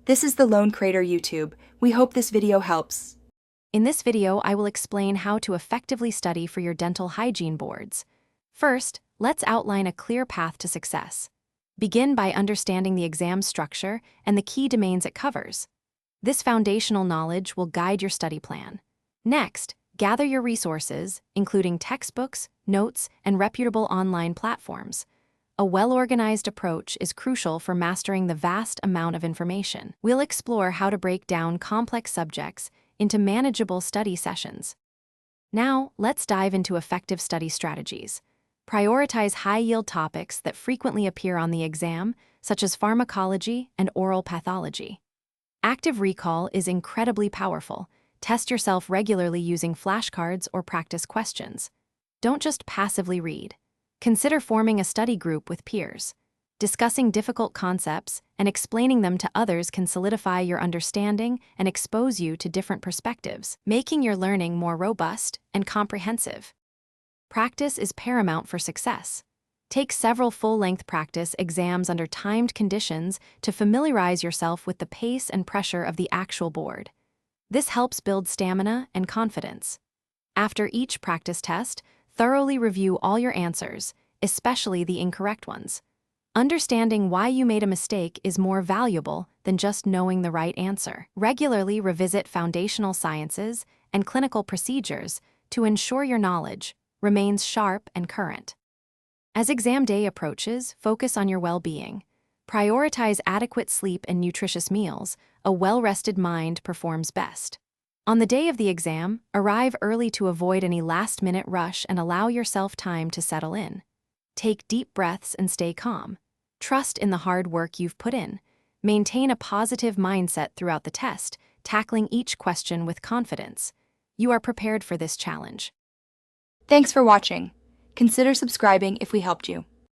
This is the Lone Crater YouTube. We hope this video helps. In this video, I will explain how to effectively study for your dental hygiene boards. First, let's outline a clear path to success. Begin by understanding the exam structure and the key domains it covers. This foundational knowledge will guide your study plan. Next, gather your resources, including textbooks, notes, and reputable online platforms. A well-organized approach is crucial for mastering the vast amount of information. We'll explore how to break down complex subjects into manageable study sessions. Now, let's dive into effective study strategies. Prioritize high-yield topics that frequently appear on the exam, such as pharmacology and oral pathology. Active recall is incredibly powerful. Test yourself regularly using flashcards or practice questions. Don't just passively read. Consider forming a study group with peers. Discussing difficult concepts and explaining them to others can solidify your understanding and expose you to different perspectives, making your learning more robust and comprehensive. Practice is paramount for success. Take several full-length practice exams under timed conditions to familiarize yourself with the pace and pressure of the actual board. This helps build stamina and confidence. After each practice test, thoroughly review all your answers, especially the incorrect ones. Understanding why you made a mistake is more valuable than just knowing the right answer. Regularly revisit foundational sciences and clinical procedures to ensure your knowledge remains sharp and current. As exam day approaches, focus on your well-being. Prioritize adequate sleep and nutritious meals. A well-rested mind performs best. On the day of the exam, arrive early to avoid any last-minute rush and allow yourself time to settle in. Take deep breaths and stay calm. Trust in the hard work you've put in. Maintain a positive mindset throughout the test, tackling each question with confidence. You are prepared for this challenge. Thanks for watching. Consider subscribing if we helped you.